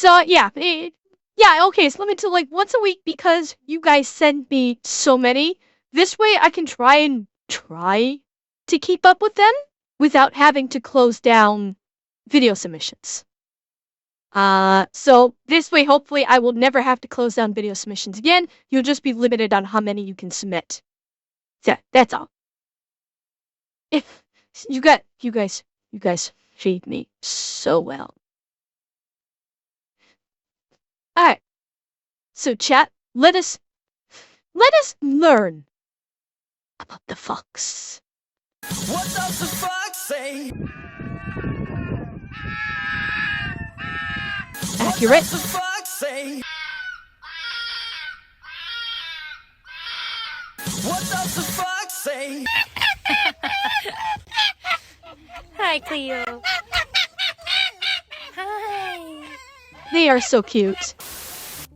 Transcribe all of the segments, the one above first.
So yeah, yeah, okay, it's limited to like once a week because you guys send me so many. This way I can try to keep up with them without having to close down video submissions. So this way, hopefully I will never have to close down video submissions again. You'll just be limited on how many you can submit. So that's all. If you guys feed me so well. Alright. So chat, let us learn about the fox. What does the fox say? Accurate. What does the fox say? What does the fox say? Hi, Cleo. Hi. They are so cute.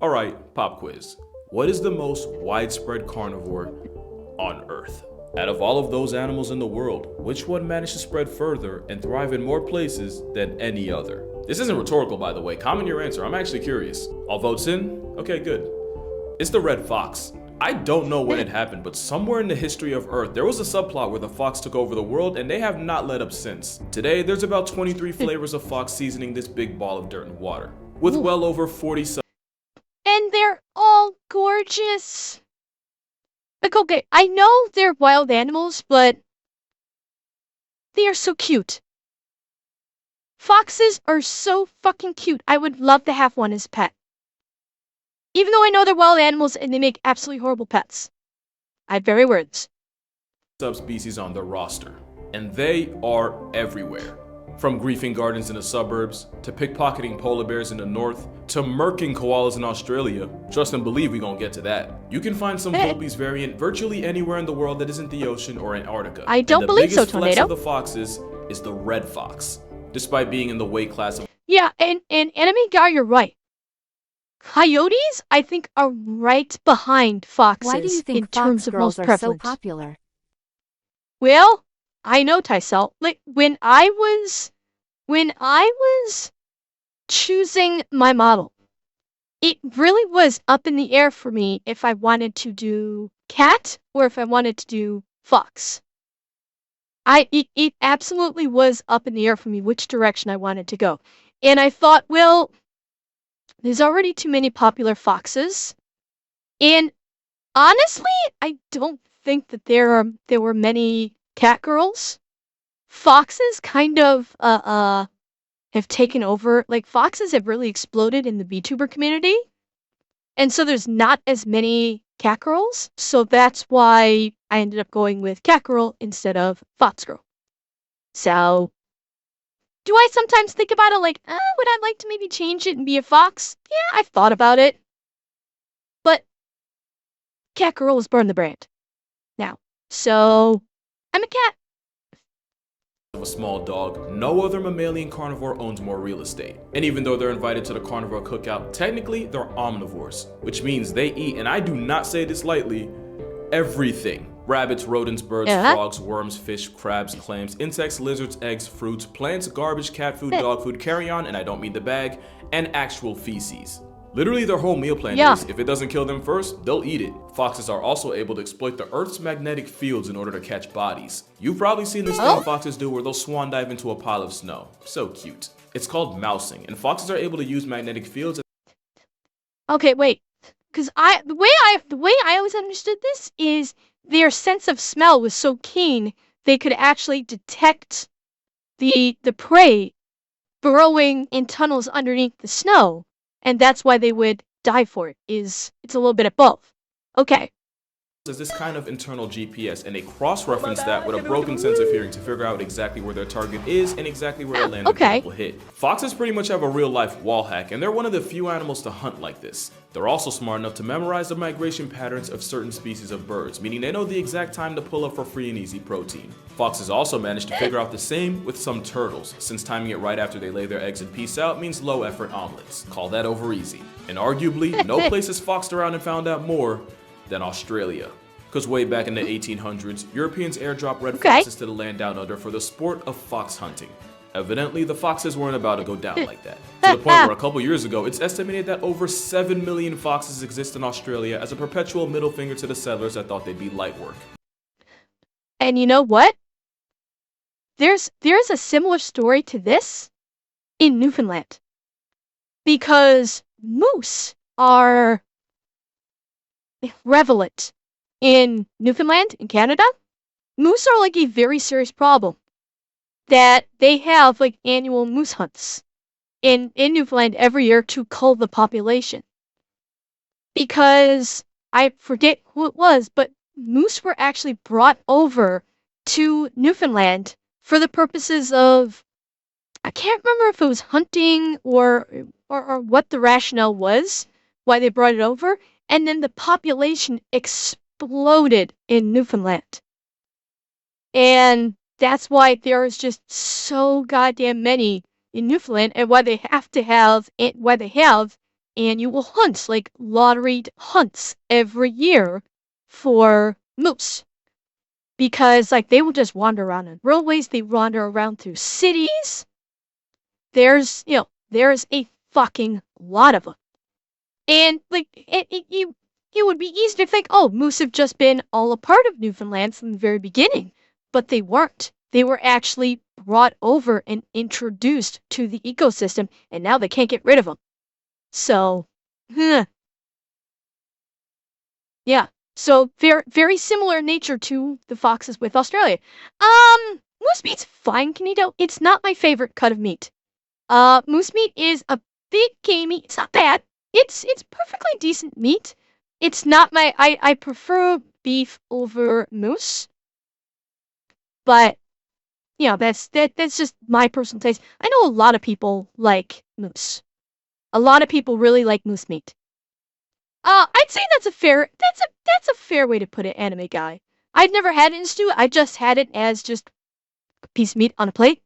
Alright, pop quiz. What is the most widespread carnivore on Earth? Out of all of those animals in the world, which one managed to spread further and thrive in more places than any other? This isn't rhetorical, by the way. Comment your answer. I'm actually curious. All votes in? Okay, good. It's the red fox. I don't know when it happened, but somewhere in the history of Earth, there was a subplot where the fox took over the world, and they have not let up since. Today, there's about 23 flavors of fox seasoning this big ball of dirt and water, with well over 40 And they're all gorgeous. Like, okay, I know they're wild animals, but they are so cute. Foxes are so fucking cute. I would love to have one as a pet. Even though I know they're wild animals and they make absolutely horrible pets. I very words. subspecies on their roster, and they are everywhere. From griefing gardens in the suburbs, to pickpocketing polar bears in the north, to murking koalas in Australia. Trust and believe we gonna get to that. You can find some Volpe's variant virtually anywhere in the world that isn't the ocean or Antarctica. I don't believe so, The biggest flex Tornado. of the foxes is the red fox, despite being in the weight class of Yeah, and enemy guy, you're right. Coyotes, I think, are right behind foxes Why do you think in terms fox of girls most are so prevalent. popular? Well, I know, Tysel. Like when I was choosing my model, it really was up in the air for me if I wanted to do cat or if I wanted to do fox. It absolutely was up in the air for me which direction I wanted to go. And I thought, well, there's already too many popular foxes. And honestly, I don't think that there were many cat girls. Foxes kind of have taken over. Like foxes have really exploded in the VTuber community. And so there's not as many cat girls. So that's why I ended up going with cat girl instead of fox girl. So do I sometimes think about it like, would I like to maybe change it and be a fox? Yeah, I've thought about it. But cat girl was born the brand now. So I'm a cat. a small dog, no other mammalian carnivore owns more real estate. And even though they're invited to the carnivore cookout, technically they're omnivores, which means they eat, and I do not say this lightly, everything. Rabbits, rodents, birds, frogs, worms, fish, crabs, clams, insects, lizards, eggs, fruits, plants, garbage, cat food, dog food, carry-on, and I don't mean the bag, and actual feces. Literally their whole meal plan is, if it doesn't kill them first, they'll eat it. Foxes are also able to exploit the Earth's magnetic fields in order to catch bodies. You've probably seen this thing foxes do where they'll swan dive into a pile of snow. So cute. It's called mousing, and foxes are able to use magnetic fields. Okay, wait. Because the way I always understood this is their sense of smell was so keen they could actually detect the prey burrowing in tunnels underneath the snow. And that's why they would dive for it. It's a little bit of both. Okay. Is this kind of internal GPS, and they cross-reference that with a broken sense of hearing to figure out exactly where their target is and exactly where a landing point will hit. Foxes pretty much have a real-life wall hack, and they're one of the few animals to hunt like this. They're also smart enough to memorize the migration patterns of certain species of birds, meaning they know the exact time to pull up for free and easy protein. Foxes also managed to figure out the same with some turtles, since timing it right after they lay their eggs and peace out means low-effort omelets. Call that over easy. And arguably, no place has foxed around and found out more than Australia. Because way back in the 1800s, Europeans airdropped red foxes to the land down under for the sport of fox hunting. Evidently, the foxes weren't about to go down like that. To the point where a couple years ago, it's estimated that over 7 million foxes exist in Australia as a perpetual middle finger to the settlers that thought they'd be light work. And you know what? There's a similar story to this in Newfoundland. Because moose are prevalent in Newfoundland, in Canada. Moose are like a very serious problem. That they have like annual moose hunts in Newfoundland every year to cull the population. Because I forget who it was, but moose were actually brought over to Newfoundland for the purposes of, I can't remember if it was hunting or what the rationale was, why they brought it over, and then the population exploded in Newfoundland. And that's why there is just so goddamn many in Newfoundland, and why they have annual hunts, like lotteried hunts every year for moose. Because like they will just wander around on roadways, they wander around through cities. There's a fucking lot of them. And like it would be easy to think, oh, moose have just been all a part of Newfoundland from the very beginning. But they weren't. They were actually brought over and introduced to the ecosystem, and now they can't get rid of them. So, yeah. So very similar in nature to the foxes with Australia. Moose meat's fine, Canito. It's not my favorite cut of meat. Moose meat is a bit gamey. It's not bad. It's perfectly decent meat. It's not I prefer beef over moose. But that's just my personal taste. I know a lot of people like moose. A lot of people really like moose meat. I'd say that's a fair way to put it, anime guy. I've never had it in stew. I just had it as just a piece of meat on a plate.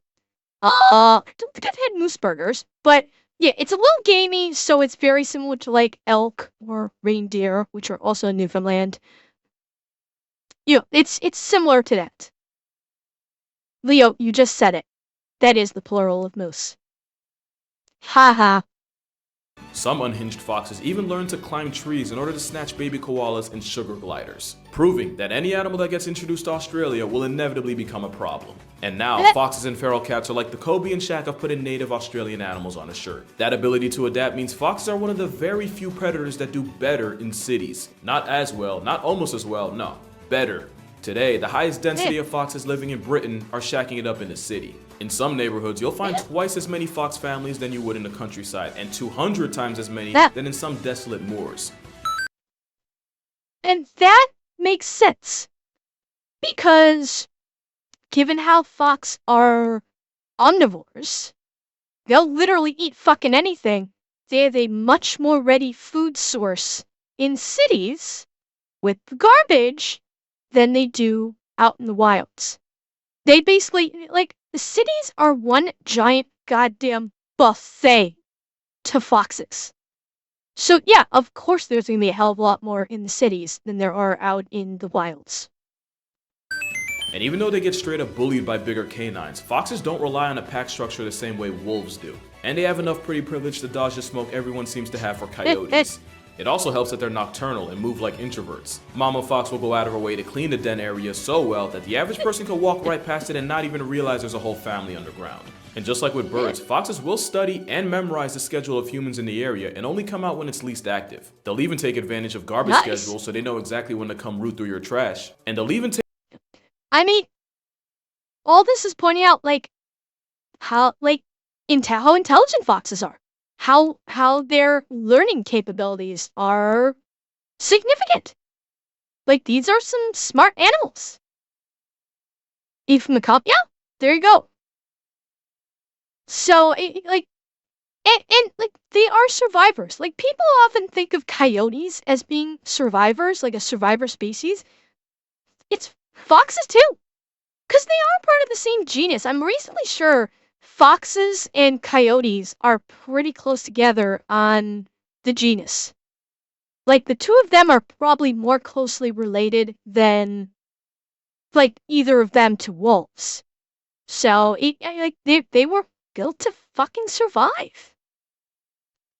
I don't think I've had moose burgers, but yeah, it's a little gamey, so it's very similar to like elk or reindeer, which are also in Newfoundland. It's similar to that. Leo, you just said it. That is the plural of moose. Haha. Some unhinged foxes even learn to climb trees in order to snatch baby koalas and sugar gliders, proving that any animal that gets introduced to Australia will inevitably become a problem. And now, foxes and feral cats are like the Kobe and Shaq of putting native Australian animals on a shirt. That ability to adapt means foxes are one of the very few predators that do better in cities. Not as well, not almost as well, no, better. Today, the highest density of foxes living in Britain are shacking it up in the city. In some neighborhoods, you'll find twice as many fox families than you would in the countryside, and 200 times as many than in some desolate moors. And that makes sense. Because, given how fox are omnivores, they'll literally eat fucking anything. They have a much more ready food source in cities with garbage than they do out in the wilds. They basically, like, the cities are one giant goddamn buffet to foxes. So yeah, of course there's gonna be a hell of a lot more in the cities than there are out in the wilds. And even though they get straight up bullied by bigger canines, foxes don't rely on a pack structure the same way wolves do. And they have enough pretty privilege to dodge the smoke everyone seems to have for coyotes. It also helps that they're nocturnal and move like introverts. Mama fox will go out of her way to clean the den area so well that the average person can walk right past it and not even realize there's a whole family underground. And just like with birds, foxes will study and memorize the schedule of humans in the area and only come out when it's least active. They'll even take advantage of garbage schedules so they know exactly when to come root through your trash. And they'll even take... I mean, all this is pointing out, like, how intelligent foxes are. How their learning capabilities are significant. Like, these are some smart animals. Even McCall, yeah, there you go. So, like, and like, they are survivors. Like, people often think of coyotes as being survivors, like a survivor species. It's foxes too, because they are part of the same genus. I'm reasonably sure foxes and coyotes are pretty close together on the genus. Like, the two of them are probably more closely related than, like, either of them to wolves. So like they were built to fucking survive.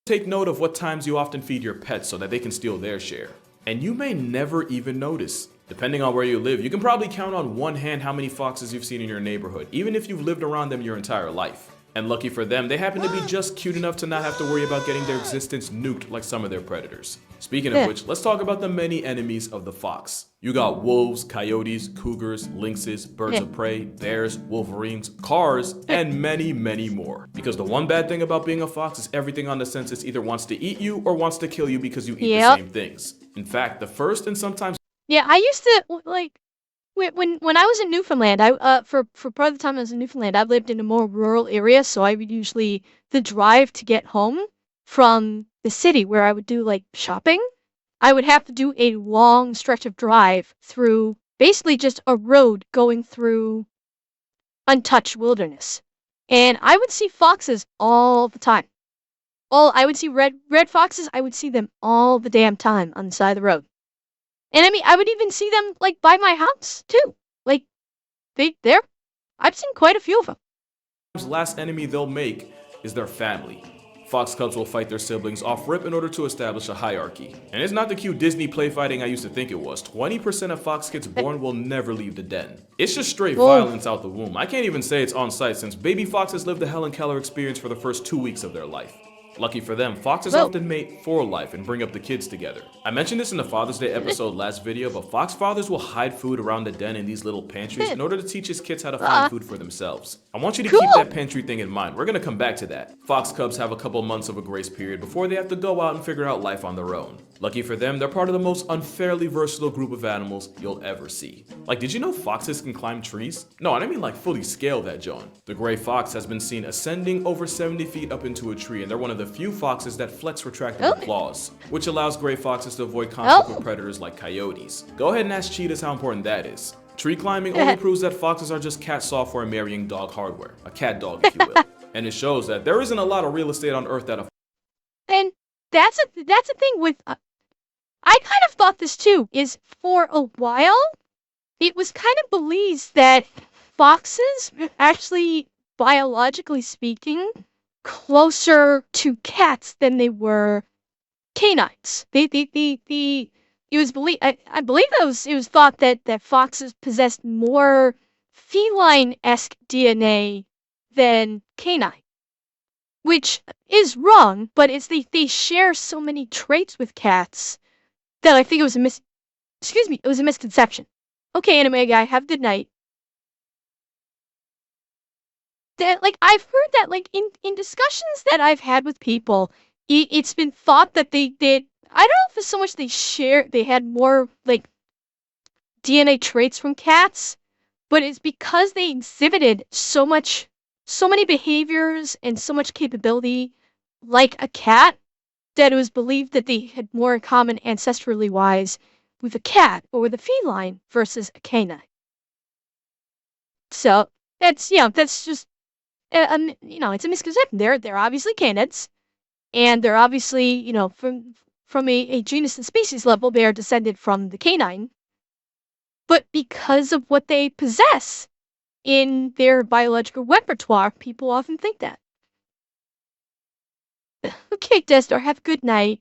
Take note of what times you often feed your pets so that they can steal their share. And you may never even notice. Depending on where you live, you can probably count on one hand how many foxes you've seen in your neighborhood, even if you've lived around them your entire life. And lucky for them, they happen to be just cute enough to not have to worry about getting their existence nuked like some of their predators. Speaking of Yeah. which, let's talk about the many enemies of the fox. You got wolves, coyotes, cougars, lynxes, birds Yeah. of prey, bears, wolverines, cars, and many, many more. Because the one bad thing about being a fox is everything on the census either wants to eat you or wants to kill you because you eat the Yep. same things. In fact, the first and sometimes Yeah, I used to like when I was in Newfoundland. I for part of the time I was in Newfoundland, I lived in a more rural area, so I would usually the drive to get home from the city where I would do like shopping, I would have to do a long stretch of drive through basically just a road going through untouched wilderness. And I would see foxes all the time. I would see red foxes, I would see them all the damn time on the side of the road. And I mean, I would even see them like by my house too. Like they're I've seen quite a few of them. last enemy they'll make is their family. Fox cubs will fight their siblings off rip in order to establish a hierarchy. And it's not the cute Disney play fighting I used to think it was. 20% of fox kids born will never leave the den. It's just straight violence out the womb. I can't even say it's on site since baby foxes live the Helen Keller experience for the first 2 weeks of their life. Lucky for them, foxes often mate for life and bring up the kids together. I mentioned this in the Father's Day episode last video, but fox fathers will hide food around the den in these little pantries in order to teach his kids how to find food for themselves. I want you to keep that pantry thing in mind. We're gonna come back to that. Fox cubs have a couple months of a grace period before they have to go out and figure out life on their own. Lucky for them, they're part of the most unfairly versatile group of animals you'll ever see. Like, did you know foxes can climb trees? No, I don't mean like fully scale that, John. The gray fox has been seen ascending over 70 feet up into a tree, and they're one of the few foxes that flex retractable claws, which allows gray foxes to avoid conflict with predators like coyotes. Go ahead and ask cheetahs how important that is. Tree climbing only proves that foxes are just cat software marrying dog hardware, a cat dog if you will. And it shows that there isn't a lot of real estate on Earth that a And that's a thing with I kind of thought this too, is for a while, it was kind of believed that foxes were actually, biologically speaking, closer to cats than they were canines. It was I believe it was thought that foxes possessed more feline-esque DNA than canine, which is wrong, but it's they share so many traits with cats that I think it was it was a misconception. Okay, anime guy, have a good night. That like I've heard that like in discussions that I've had with people, it's been thought that they did. I don't know if it's so much they had more like DNA traits from cats, but it's because they exhibited so many behaviors and so much capability like a cat that it was believed that they had more in common ancestrally wise with a cat or with a feline versus a canine. So that's just it's a misconception. They're obviously canids, and they're obviously from a genus and species level they are descended from the canine, but because of what they possess in their biological repertoire, people often think that. Okay, Destor, have a good night.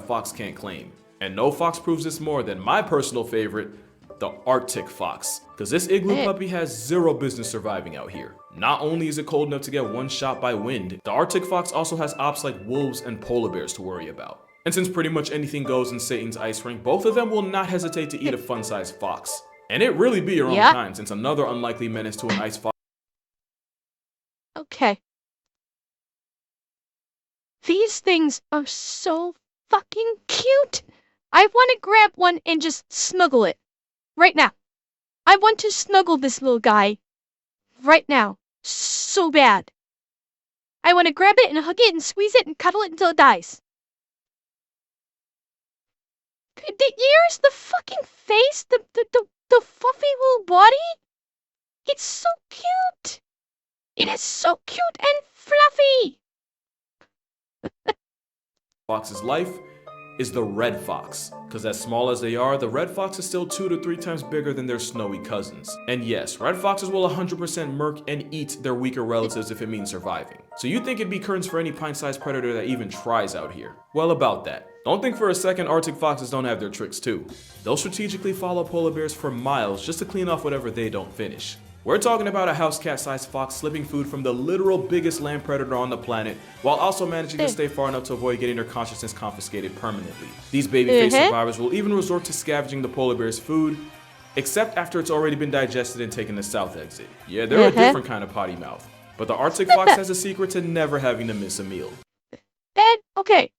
fox can't claim. And no fox proves this more than my personal favorite, the Arctic fox. Because this igloo puppy has zero business surviving out here. Not only is it cold enough to get one shot by wind, the Arctic fox also has ops like wolves and polar bears to worry about. And since pretty much anything goes in Satan's ice ring, both of them will not hesitate to eat a fun-sized fox. And it really be your own kind, since another unlikely menace to an ice fox. Okay. These things are so fucking cute. I want to grab one and just snuggle it. Right now. I want to snuggle this little guy. Right now. So bad. I want to grab it and hug it and squeeze it and cuddle it until it dies. The ears, the fucking face, the fluffy little body. It's so cute. It is so cute and fluffy. Fox's life is the red fox. Because as small as they are, the red fox is still 2 to 3 times bigger than their snowy cousins. And yes, red foxes will 100% murk and eat their weaker relatives if it means surviving. So you think it'd be curtains for any pint-sized predator that even tries out here? Well, about that. Don't think for a second Arctic foxes don't have their tricks too. They'll strategically follow polar bears for miles just to clean off whatever they don't finish. We're talking about a house cat-sized fox slipping food from the literal biggest land predator on the planet, while also managing to stay far enough to avoid getting their consciousness confiscated permanently. These baby-faced survivors will even resort to scavenging the polar bear's food, except after it's already been digested and taken the south exit. Yeah, they're a different kind of potty mouth. But the Arctic fox has a secret to never having to miss a meal. And, okay.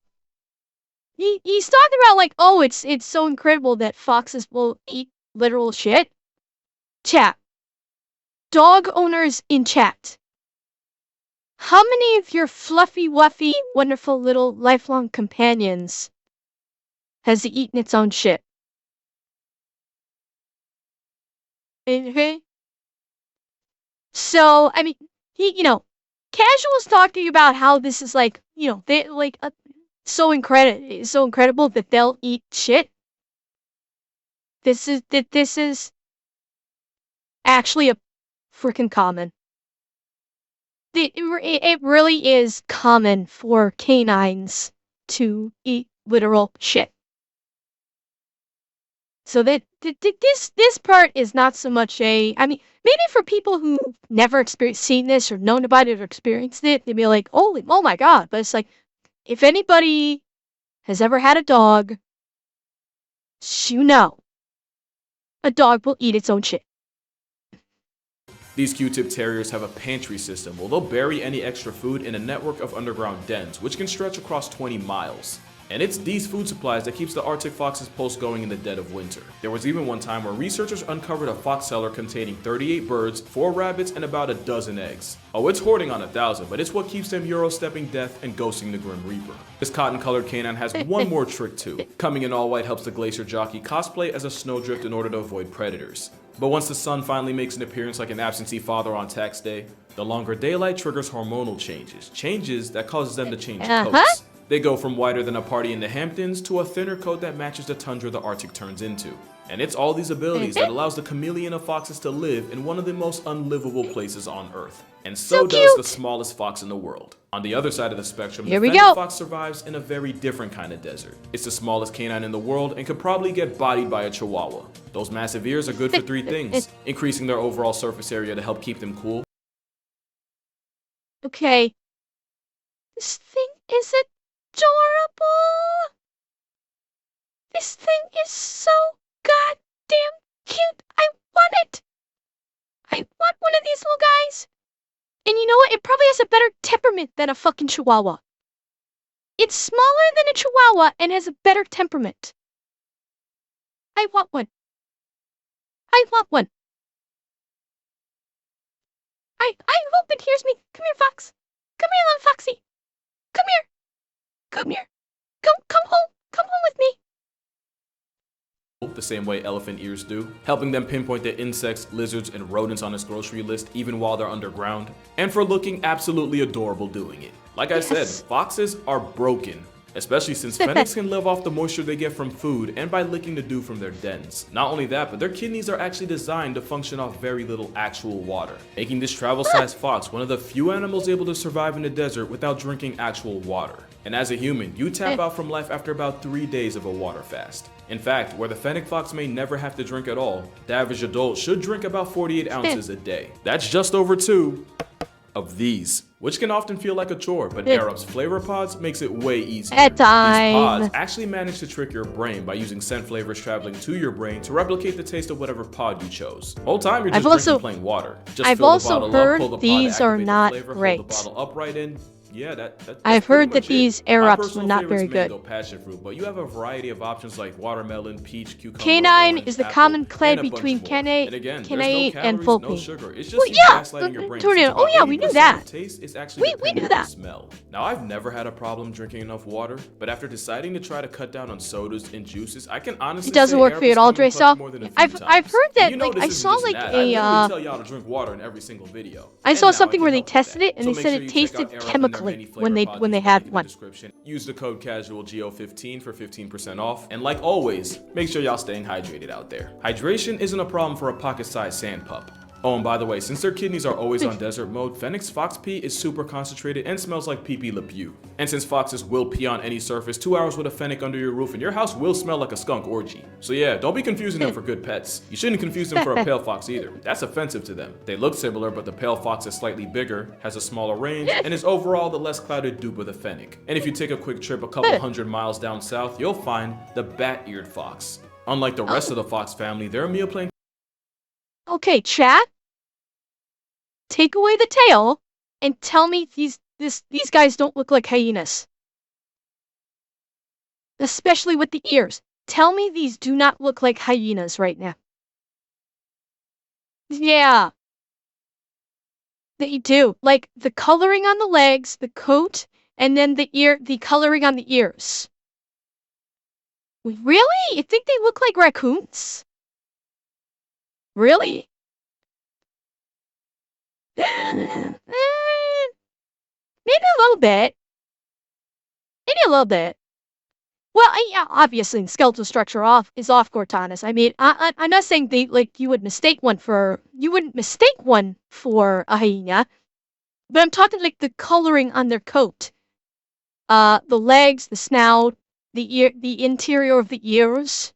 He's talking about like, oh, it's so incredible that foxes will eat literal shit. Chat. Dog owners in chat. How many of your fluffy, wuffy, wonderful little lifelong companions has eaten its own shit? Okay. So, I mean, Casual's talking about how this is like, they like so incredible that they'll eat shit. This is actually a freaking common. It really is common for canines to eat literal shit. So that this part is not so much maybe for people who've never seen this or known about it or experienced it, they'd be like, oh my god. But it's like, if anybody has ever had a dog, a dog will eat its own shit. These Q-tip terriers have a pantry system where they'll bury any extra food in a network of underground dens, which can stretch across 20 miles. And it's these food supplies that keeps the Arctic fox's pulse going in the dead of winter. There was even one time where researchers uncovered a fox cellar containing 38 birds, 4 rabbits, and about a dozen eggs. Oh, it's hoarding on 1,000, but it's what keeps them Euro-stepping death and ghosting the Grim Reaper. This cotton-colored canine has one more trick too. Coming in all white helps the glacier jockey cosplay as a snowdrift in order to avoid predators. But once the sun finally makes an appearance like an absentee father on tax day, the longer daylight triggers hormonal changes that causes them to change coats. They go from whiter than a party in the Hamptons to a thinner coat that matches the tundra the Arctic turns into. And it's all these abilities that allows the chameleon of foxes to live in one of the most unlivable places on Earth. And so does the smallest fox in the world. On the other side of the spectrum, the Fennec fox survives in a very different kind of desert. It's the smallest canine in the world and could probably get bodied by a chihuahua. Those massive ears are good for 3 things: increasing their overall surface area to help keep them cool. Okay. This thing is adorable. This thing is so goddamn cute. I want it. I want one of these little guys. And you know what? It probably has a better temperament than a fucking chihuahua. It's smaller than a chihuahua and has a better temperament. I want one. I want one. I hope it hears me. Come here, Fox. Come here, little Foxy. Come here. Come here. Come home. Come home with me. The same way elephant ears do, helping them pinpoint the insects, lizards, and rodents on its grocery list even while they're underground, and for looking absolutely adorable doing it. Like I said, foxes are broken, especially since Fennecs can live off the moisture they get from food and by licking the dew from their dens. Not only that, but their kidneys are actually designed to function off very little actual water, making this travel-sized fox one of the few animals able to survive in the desert without drinking actual water. And as a human, you tap out from life after about 3 days of a water fast. In fact, where the Fennec fox may never have to drink at all, the average adult should drink about 48 ounces a day. That's just over 2 of these, which can often feel like a chore, but Arup's flavor pods makes it way easier. These pods actually manage to trick your brain by using scent flavors traveling to your brain to replicate the taste of whatever pod you chose. Whole time you're just drinking plain water. Just I've fill the also bottle heard up, pull the pod these to are activate not the flavor, great. hold the bottle up right in. Yeah, that's I've heard that these My Arups personal were not favorites very good. mango passion fruit, but you have a variety of options like watermelon, peach, cucumber, Canine orange, is the apple, common clade and a bunch between more. canine And again, there's and no calories, full no cream. sugar. It's just Well, you yeah, gaslighting your brain. Tornado. Since Oh yeah, about we knew 80% that. of taste is actually We dependent knew on that. smell. Now, I've never had a problem drinking enough water, but after deciding to try to cut down on sodas and juices, I can honestly It doesn't say work for you at all, Arups come in Dre. clutch more than a few I've times. heard that, You know like, this I isn't saw just an like ad. I literally tell y'all to drink water in every single video. I And saw now something can where they help with tested that. it and So they make said sure it you check tasted out Arup and their exactly when they had one. Use the code CASUALGEO15 for 15% off. And like always, make sure y'all staying hydrated out there. Hydration isn't a problem for a pocket-sized sand pup. Oh, and by the way, since their kidneys are always on desert mode, Fennec's fox pee is super concentrated and smells like pee-pee le pew. And since foxes will pee on any surface, 2 hours with a Fennec under your roof and your house will smell like a skunk orgy. So yeah, don't be confusing them for good pets. You shouldn't confuse them for a pale fox either. That's offensive to them. They look similar, but the pale fox is slightly bigger, has a smaller range, and is overall the less clouded dupe of the Fennec. And if you take a quick trip a couple hundred miles down south, you'll find the bat-eared fox. Unlike the rest of the fox family, their meal plan... Okay, chat. Take away the tail and tell me these guys don't look like hyenas. Especially with the ears. Tell me these do not look like hyenas right now. Yeah. They do. Like the coloring on the legs, the coat, and then the coloring on the ears. Really? You think they look like raccoons? Really? Maybe a little bit. Maybe a little bit. Well, yeah, obviously, the skeletal structure is off Cortanus. I mean, I'm not saying you wouldn't mistake one for a hyena, but I'm talking like the coloring on their coat, the legs, the snout, the interior of the ears,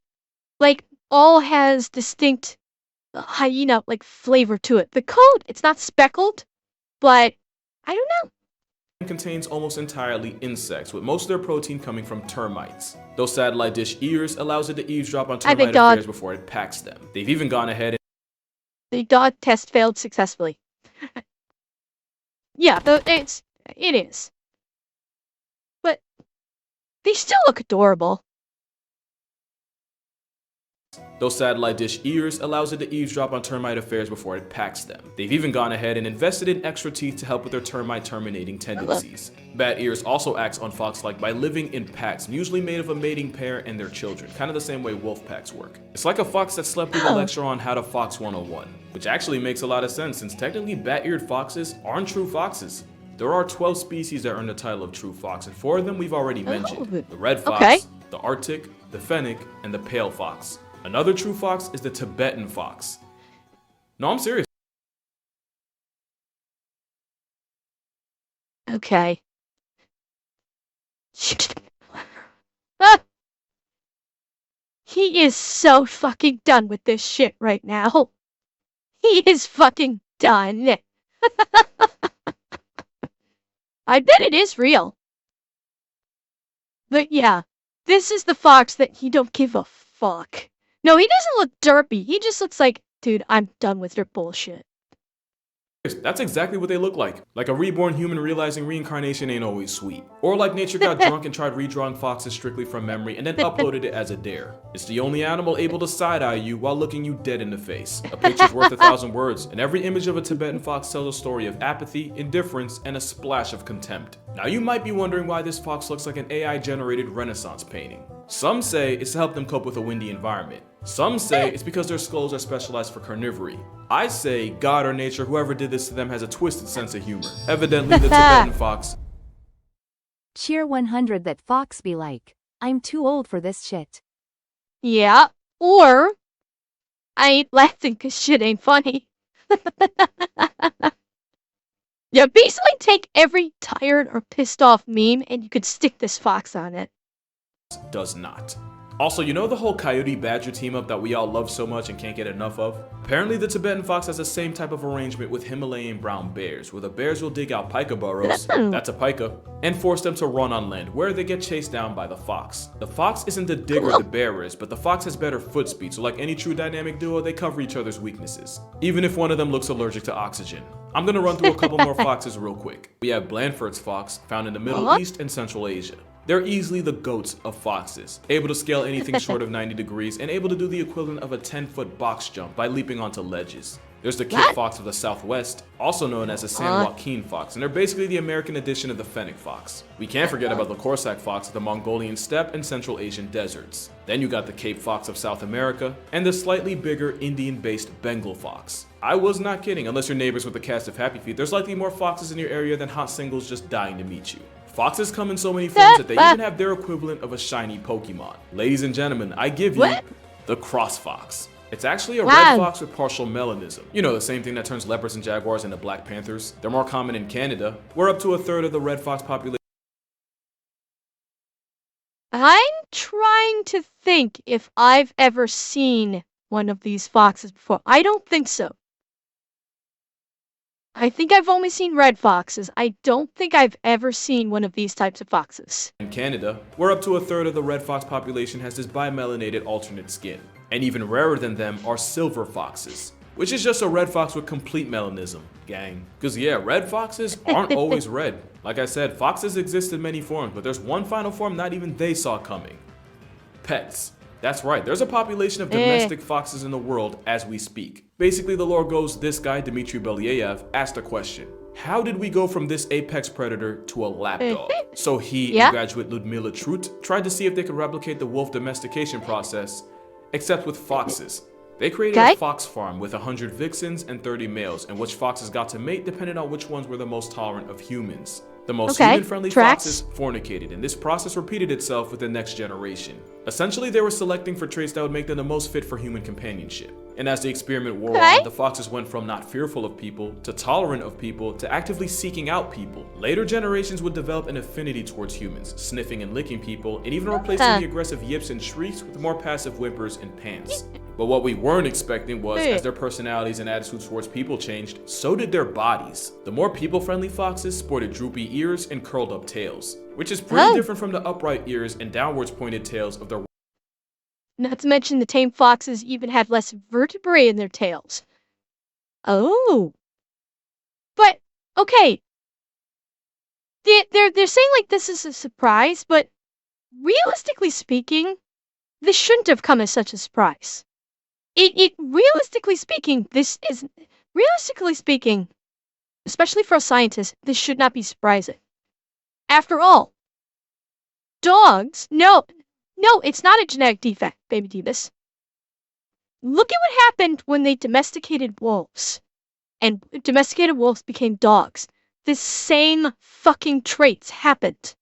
like all has distinct hyena like flavor to it. The coat, it's not speckled, but I don't know. Contains almost entirely insects, with most of their protein coming from termites. Those satellite dish ears allows it to eavesdrop on termite affairs before it packs them. They've even gone ahead and... The dog test failed successfully. Yeah, it is. But they still look adorable. Those satellite dish ears allows it to eavesdrop on termite affairs before it packs them. They've even gone ahead and invested in extra teeth to help with their termite terminating tendencies. Bat ears also acts on fox-like by living in packs, usually made of a mating pair and their children, kind of the same way wolf packs work. It's like a fox that slept through the lecture on how to fox 101, which actually makes a lot of sense since technically bat-eared foxes aren't true foxes. There are 12 species that earn the title of true fox, and 4 of them we've already mentioned. The red fox, the Arctic, the Fennec, and the pale fox. Another true fox is the Tibetan fox. No, I'm serious. Okay. Ah! He is so fucking done with this shit right now. He is fucking done. I bet it is real. But yeah, this is the fox that he don't give a fuck. No, he doesn't look derpy. He just looks like, dude, I'm done with your bullshit. That's exactly what they look like. Like a reborn human realizing reincarnation ain't always sweet. Or like nature got drunk and tried redrawing foxes strictly from memory and then uploaded it as a dare. It's the only animal able to side-eye you while looking you dead in the face. A picture's worth 1,000 words, and every image of a Tibetan fox tells a story of apathy, indifference, and a splash of contempt. Now you might be wondering why this fox looks like an AI-generated Renaissance painting. Some say it's to help them cope with a windy environment. Some say it's because their skulls are specialized for carnivory. I say God or nature, whoever did this to them, has a twisted sense of humor. Evidently, the Tibetan fox. Cheer 100 that fox be like, I'm too old for this shit. Yeah, or I ain't laughing cause shit ain't funny. Yeah, basically take every tired or pissed off meme and you could stick this fox on it. Does not. Also, you know the whole coyote badger team up that we all love so much and can't get enough of? Apparently the Tibetan fox has the same type of arrangement with Himalayan brown bears, where the bears will dig out pika burrows, that's a pika, and force them to run on land, where they get chased down by the fox. The fox isn't the digger the bear is, but the fox has better foot speed, so like any true dynamic duo, they cover each other's weaknesses, even if one of them looks allergic to oxygen. I'm gonna run through a couple more foxes real quick. We have Blandford's fox, found in the Middle East and Central Asia. They're easily the goats of foxes, able to scale anything short of 90 degrees and able to do the equivalent of a 10-foot box jump by leaping onto ledges. There's the kit What? fox of the Southwest, also known as the San Joaquin fox, and they're basically the American edition of the Fennec fox. We can't forget about the Corsac fox of the Mongolian steppe and Central Asian deserts. Then you got the Cape fox of South America, and the slightly bigger Indian-based Bengal fox. I was not kidding, unless you're neighbors with the cast of Happy Feet, there's likely more foxes in your area than hot singles just dying to meet you. Foxes come in so many forms that they even have their equivalent of a shiny Pokemon. Ladies and gentlemen, I give you the cross fox. It's actually a red fox with partial melanism. You know, the same thing that turns leopards and jaguars into black panthers. They're more common in Canada, where up to a third of the red fox population. I'm trying to think if I've ever seen one of these foxes before. I don't think so. I think I've only seen red foxes. I don't think I've ever seen one of these types of foxes. In Canada, where up to a third of the red fox population has this bimelanated alternate skin. And even rarer than them are silver foxes, which is just a red fox with complete melanism, gang. Cause yeah, red foxes aren't always red. Like I said, foxes exist in many forms, but there's one final form not even they saw coming. Pets. That's right, there's a population of domestic foxes in the world as we speak. Basically, the lore goes, this guy, Dmitry Belyaev, asked a question. How did we go from this apex predator to a lapdog? So he and graduate Ludmila Trut tried to see if they could replicate the wolf domestication process, except with foxes. They created a fox farm with 100 vixens and 30 males, and which foxes got to mate depended on which ones were the most tolerant of humans. The most human-friendly foxes fornicated, and this process repeated itself with the next generation. Essentially, they were selecting for traits that would make them the most fit for human companionship. And as the experiment wore on, the foxes went from not fearful of people, to tolerant of people, to actively seeking out people. Later generations would develop an affinity towards humans, sniffing and licking people, and even replacing the aggressive yips and shrieks with more passive whimpers and pants. But what we weren't expecting was, as their personalities and attitudes towards people changed, so did their bodies. The more people-friendly foxes sported droopy ears and curled up tails, which is pretty different from the upright ears and downwards pointed tails of their. Not to mention the tame foxes even had less vertebrae in their tails. Oh. But, okay. They're saying like this is a surprise, but realistically speaking, this shouldn't have come as such a surprise. Realistically speaking, especially for a scientist, this should not be surprising. After all, dogs, no, it's not a genetic defect, baby Divas. Look at what happened when they domesticated wolves, and domesticated wolves became dogs. The same fucking traits happened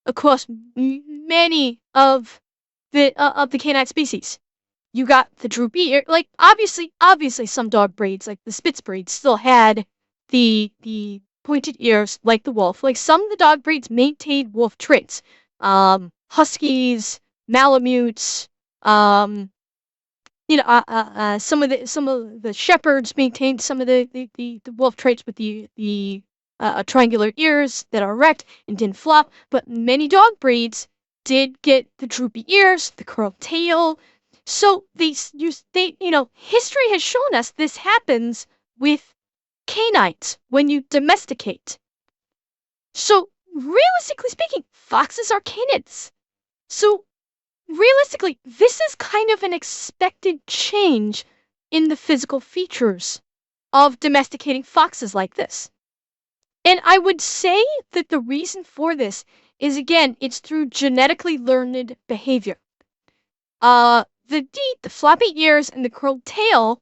across many of the canine species. You got the droopy ear, like obviously some dog breeds, like the Spitz breed, still had the pointed ears like the wolf. Like some of the dog breeds maintained wolf traits. Huskies, Malamutes, some of the shepherds maintained some of the wolf traits with the triangular ears that are erect and didn't flop. But many dog breeds did get the droopy ears, the curled tail. So history has shown us this happens with canines when you domesticate. So realistically speaking, foxes are canids. So realistically, this is kind of an expected change in the physical features of domesticating foxes like this. And I would say that the reason for this is, again, it's through genetically learned behavior. The floppy ears and the curled tail,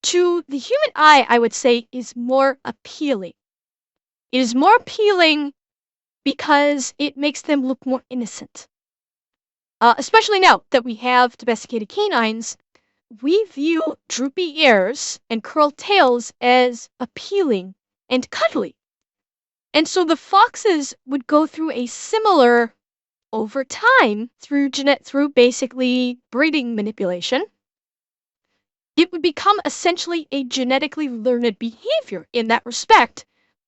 to the human eye, I would say, is more appealing. It is more appealing because it makes them look more innocent. Especially now that we have domesticated canines, we view droopy ears and curled tails as appealing and cuddly. And so the foxes would go through a similar, over time, through basically breeding manipulation, it would become essentially a genetically learned behavior in that respect.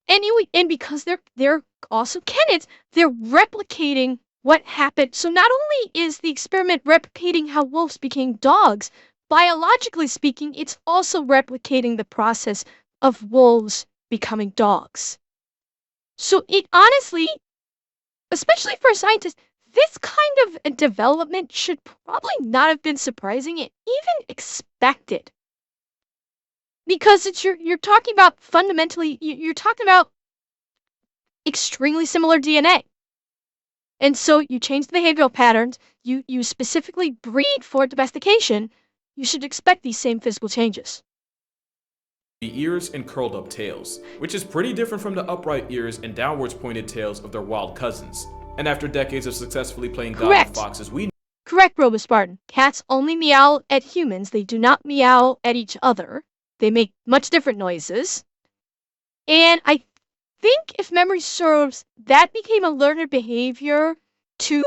And because they're also canids, they're replicating what happened. So not only is the experiment replicating how wolves became dogs, biologically speaking, it's also replicating the process of wolves becoming dogs. So it honestly, especially for a scientist, this kind of a development should probably not have been surprising and even expected. Because you're talking about fundamentally, you're talking about extremely similar DNA. And so you change the behavioral patterns, you specifically breed for domestication, you should expect these same physical changes. The ears and curled up tails, which is pretty different from the upright ears and downwards pointed tails of their wild cousins. And after decades of successfully playing God with foxes, we Correct, Robospartan. Cats only meow at humans. They do not meow at each other. They make much different noises. And I think, if memory serves, that became a learned behavior to...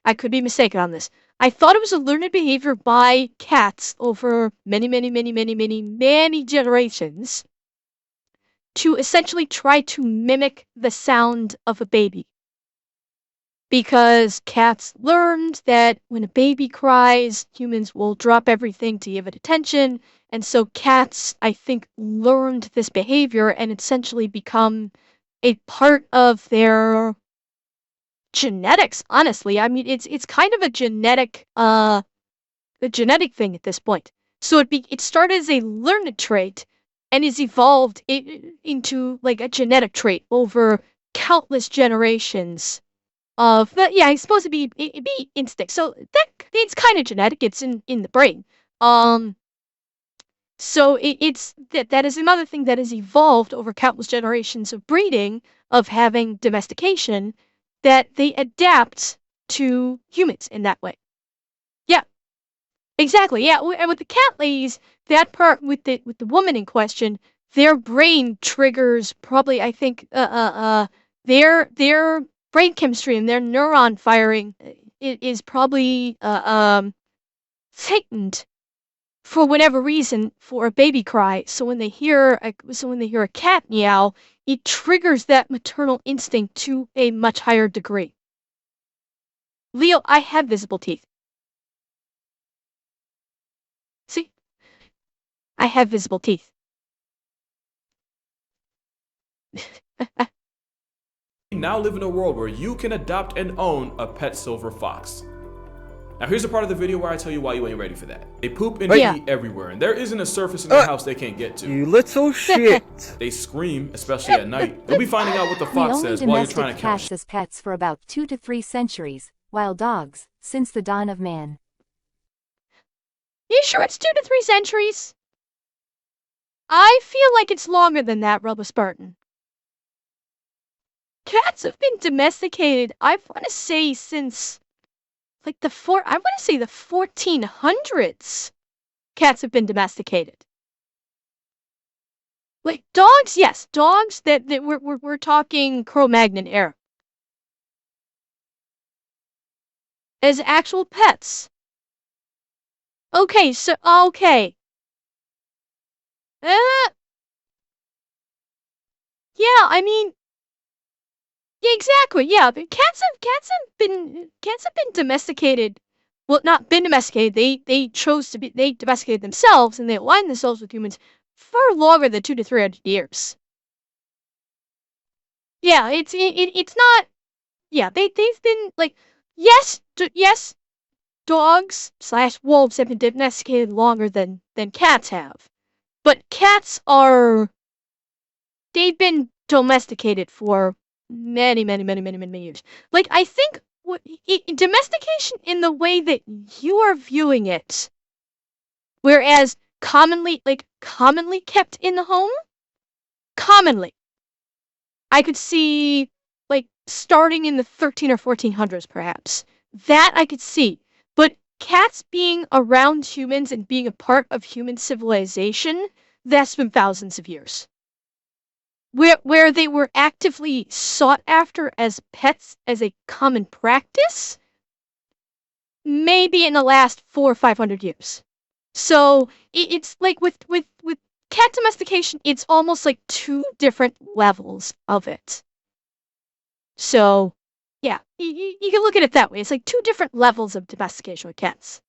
I could be mistaken on this. I thought it was a learned behavior by cats over many generations to essentially try to mimic the sound of a baby. Because cats learned that when a baby cries, humans will drop everything to give it attention. And so cats, I think, learned this behavior and essentially become a part of their genetics, honestly. I mean, it's kind of a genetic thing at this point. So it started as a learned trait and is evolved into like a genetic trait over countless generations of the, yeah, it's supposed to be instinct. So that it's kind of genetic. It's in the brain. So it's that is another thing that has evolved over countless generations of breeding, of having domestication, that they adapt to humans in that way. Yeah, exactly. Yeah, and with the cat ladies, that part with the woman in question, their brain triggers probably, I think, their brain chemistry and their neuron firing is probably heightened for whatever reason for a baby cry. So when they hear a cat meow, it triggers that maternal instinct to a much higher degree. Leo, I have visible teeth. See? I have visible teeth. We now live in a world where you can adopt and own a pet silver fox. Now here's a part of the video where I tell you why you ain't ready for that. They poop and eat everywhere, and there isn't a surface in their house they can't get to. You little shit. They scream, especially at night. You'll be finding out what the fox says while you're trying to count. Cats as pets for about 2 to 3 centuries, while dogs, since the dawn of man. You sure it's 2 to 3 centuries? I feel like it's longer than that, Robospartan. Cats have been domesticated, I want to say, since like the 1400s. Cats have been domesticated. Like dogs, yes, dogs that we're talking Cro-Magnon era. As actual pets. Okay, so okay. Yeah, I mean, yeah, exactly. Yeah, but cats have been domesticated. Well, not been domesticated. They domesticated themselves and they aligned themselves with humans far longer than 200 to 300 years. Yeah, it's not. Yeah, they've been like, yes, dogs / wolves have been domesticated longer than cats have, but cats they've been domesticated for many years. Like, I think domestication in the way that you are viewing it, whereas commonly kept in the home, I could see like starting in the 13 or 1400s perhaps. That I could see. But cats being around humans and being a part of human civilization, that's been thousands of years. Where they were actively sought after as pets as a common practice, maybe in the last 400 or 500 years. So it's like with cat domestication, it's almost like 2 different levels of it. So yeah, you can look at it that way. It's like 2 different levels of domestication with cats.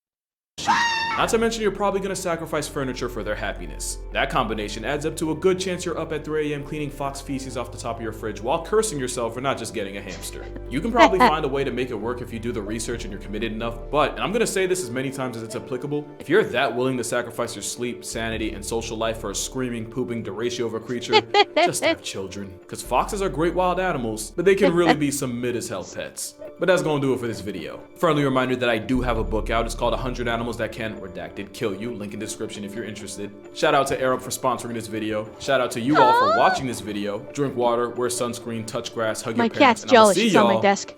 Not to mention you're probably gonna sacrifice furniture for their happiness. That combination adds up to a good chance you're up at 3 a.m. cleaning fox feces off the top of your fridge while cursing yourself for not just getting a hamster. You can probably find a way to make it work if you do the research and you're committed enough, but, and I'm gonna say this as many times as it's applicable, if you're that willing to sacrifice your sleep, sanity, and social life for a screaming, pooping deratio of a creature, just have children. Because foxes are great wild animals, but they can really be some mid-as-hell pets. But that's gonna do it for this video. Friendly reminder that I do have a book out. It's called 100 Animals That Can, Redacted, Kill You. Link in description if you're interested. Shout out to Arab for sponsoring this video. Shout out to you all for watching this video. Drink water, wear sunscreen, touch grass, hug your My parents, cat's and I'll jealous. see She's on my y'all desk.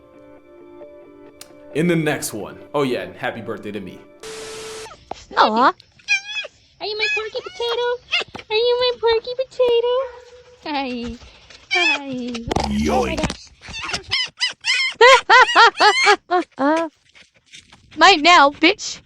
in the next one. Oh yeah, and happy birthday to me. Aw. Are you my porky potato? Are you my porky potato? Hi. Hi. Oh my gosh. Might now, bitch.